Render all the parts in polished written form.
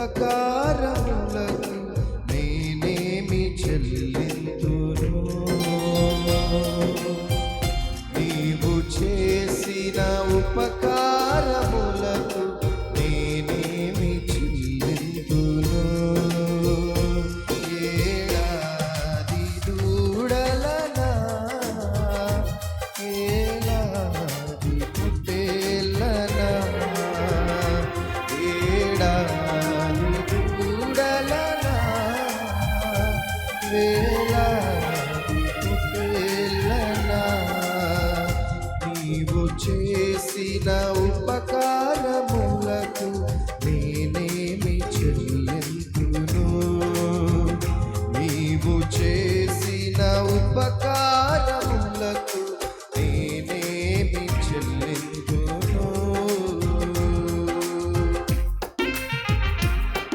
ఉపకారములకు నేనేమి చెల్లింతును? నీవు చేసిన ఉపకారములకు నేనేమి చెల్లింతును? ఏడాది దూడలనా, ఏలాది పొట్టేళ్ళనా, ఏడాది దూడలనా, వేలాది పొట్టేళ్ళనా, నీవు చేసిన ఉపకారములకు నేనేమి చెల్లింతును? నీవు చేసిన ఉపకారములకు నేనేమి చెల్లింతును?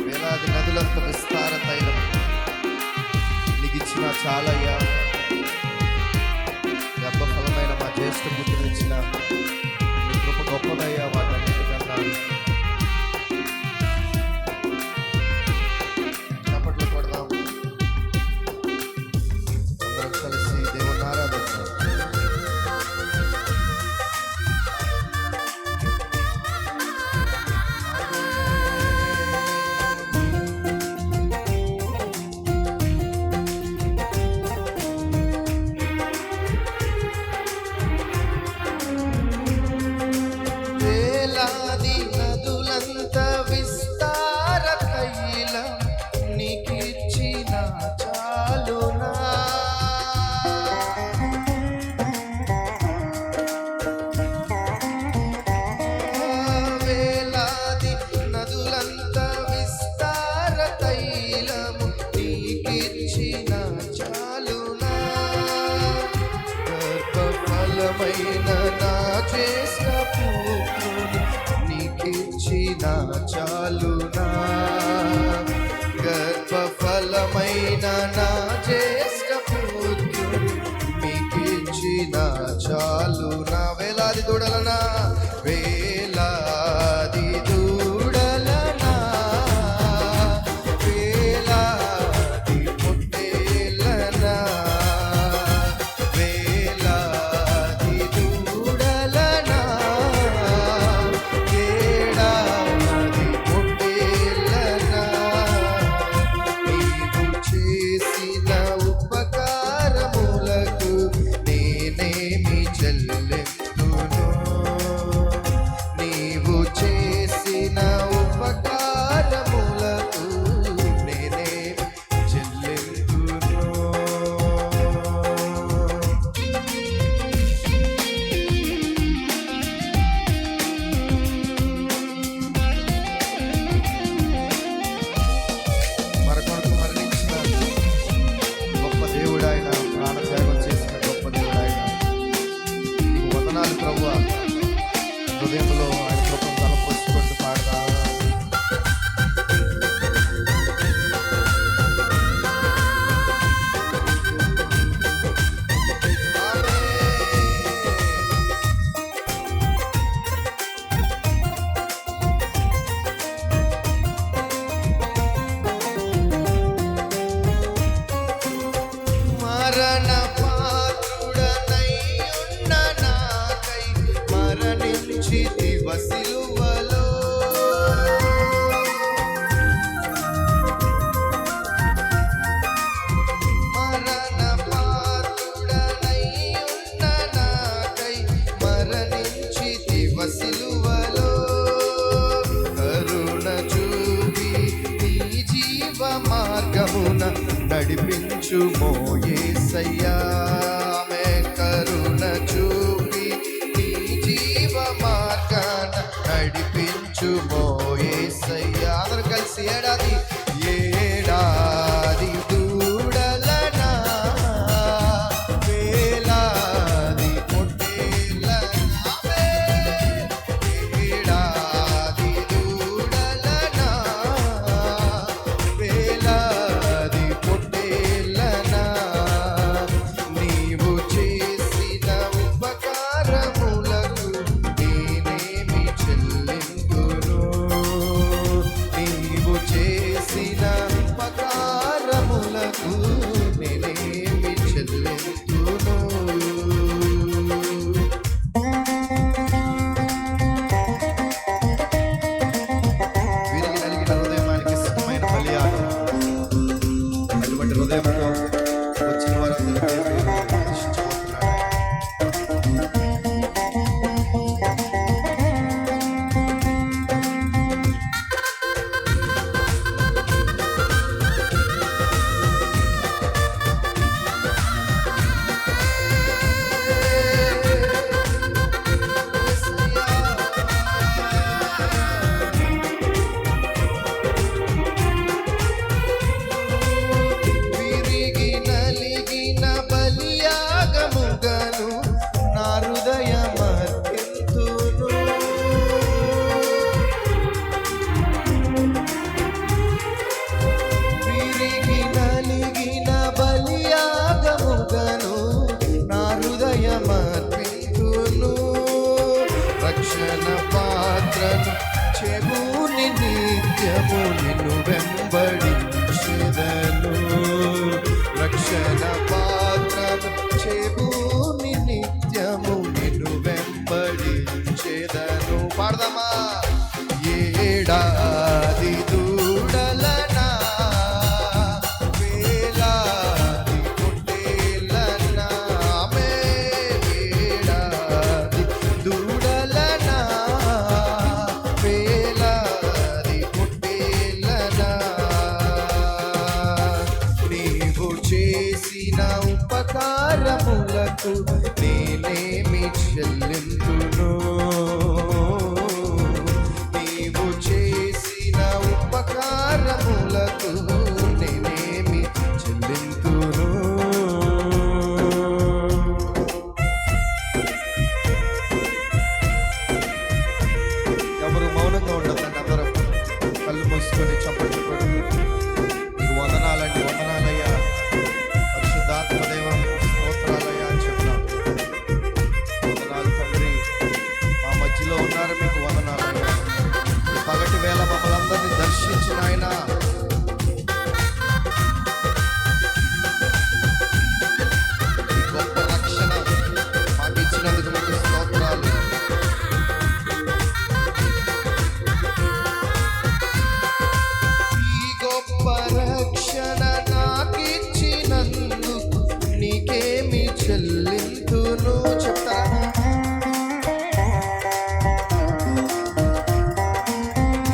వేలాది నదులంత విస్తార తైలం నీకిచ్చిన చాలయ్యా. గర్భఫలమైన మా జ్యేష్ఠ పుత్రునిచ్చిన నీ కృప గొప్పదయ్యా. వాటన్నిటికన్నా చప్పట్లు కొడదాం. అందరం కలిసి దేవుని ఆరాధిద్దాం. వేలాది నదులంత విస్తార తైలం నీకిచ్చిన చాలునా? వేలాది నదులంత విస్తార తైలము నీకిచ్చిన చాలునా? గర్భఫలమైన నా జ్యేష్ఠ పుత్రుని నీకిచ్చిన చాలునా? గర్భఫలమైన నా జ్యేష్ఠ పుత్రుని నీకిచ్చిన చాలునా? వేలాది దూడలనా, వేలాది దూడలనా, వేలాది పొట్టేళ్ళనా, వేలాది దూడలనా, ఏడాది పొట్టేళ్ళనా, నీవు చేసిన ఉపకారములకు నేనేమి చెల్లింతును? నిత్యము నిన్ను వెంబడించెదను. రక్షణ పాత్రము చెబుని నిత్యము నిన్ను వెంబడించెదను. పాడదామా? ఏడాది దూడలనా వేలాది పొట్టేలనా, ఆమె ఏడాది దూడలనా వేలాది పొట్టేలనా, నీవు చేసిన ఉపకారములకు నేనేమి చెల్లింతును. నీవు చేసిన ఉపకారములకు నేనేమి చెల్లింతును. ఎవరు మౌనంగా ఉండదండి, అందరం కళ్ళు మూసుకొని చప్పట్లు కొడుతూ నీకు వందనాలండి, వందనాలయ్యా పరిశుద్ధాత్మ దేవా, స్తోత్రాలయ్యా అని చెప్తాం. వందనాలు తండ్రి, మా మధ్యలో ఉన్నారు, మీకు వందనాలయ్యా. ఈ పగటి వేళ మమ్మల్ని అందరినీ దర్శించిన ఆయన ఈ గొప్ప రక్షణ మాకు ఇచ్చినందుకు మీకు స్తోత్రాలు. ఈ గొప్ప రక్షణ నాకిచ్చినందుకు నీకేమి చెల్లింతును. చెప్తారా?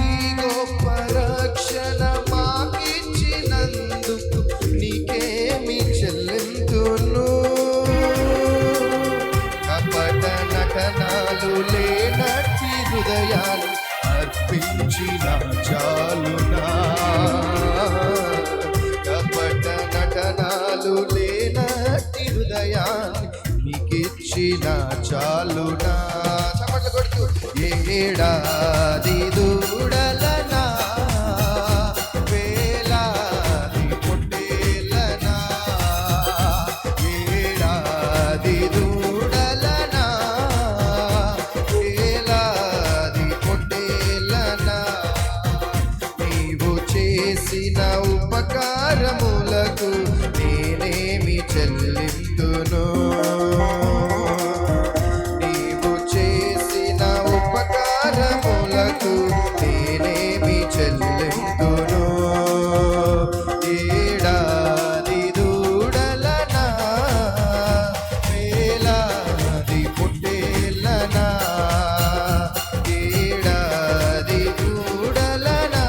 ఈ గొప్ప రక్షణ మాకిచ్చినందుకు నీకేమి చెల్లింతును. కపట నటనాలు లేనట్టి హృదయాలు అర్పించిన చాలునా. కపట నటనాలు లేనట్టి హృదయాన్ని నీకిచ్చిన చాలునా. చప్పట్లు కొడుతూ ఏడాది దూడలనా వేలాది పొట్టేలనా, ఏడాది దూడలనా వేలాది పొట్టేలనా, నీవు చేసిన ఉపకారములకు నేనేమి చెల్లింతును. నీవు చేసిన ఉపకారములకు నేనేమి చెల్లింతును. ఏడాది దూడలనా వేలాది పొట్టేలనా, ఏడాది దూడలనా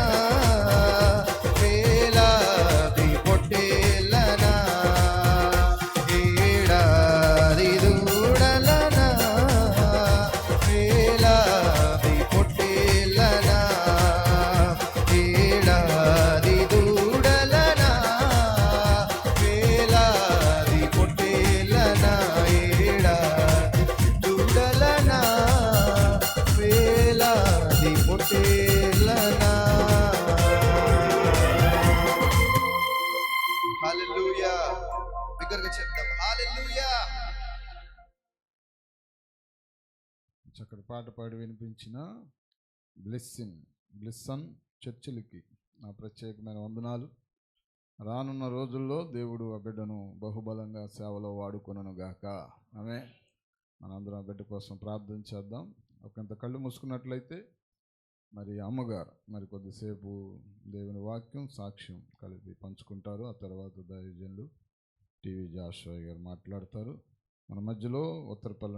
వేలాది పొట్టేలనా, ఏడాది దూడలనా వేలాది పొట్టేలనా, ఏడాది దూడలనా వేలాది పొట్టేలనా, ఏడాది దూడలనా వేలాది పొట్టేలనా. హల్లెలూయా. బిగ్గరగా చెప్దాం హల్లెలూయా. చక్కటి పాట పాడి వినిపించిన బ్లిస్సన్ చర్చిలకి నా ప్రత్యేకమైన వందనాలు. రానున్న రోజుల్లో దేవుడు ఆ బిడ్డను బహుబలంగా సేవలో వాడుకొనును గాక. ఆమె మనందరం ఆ బిడ్డ కోసం ప్రార్థన చేద్దాం. ఒకంత కళ్ళు మూసుకున్నట్లయితే మరి అమ్మగారు మరి కొద్దిసేపు దేవుని వాక్యం సాక్ష్యం కలిపి పంచుకుంటారు. ఆ తర్వాత దైవజనులు టీవీ జాషువా గారు మాట్లాడతారు. మన మధ్యలో ఉత్తరపల్లి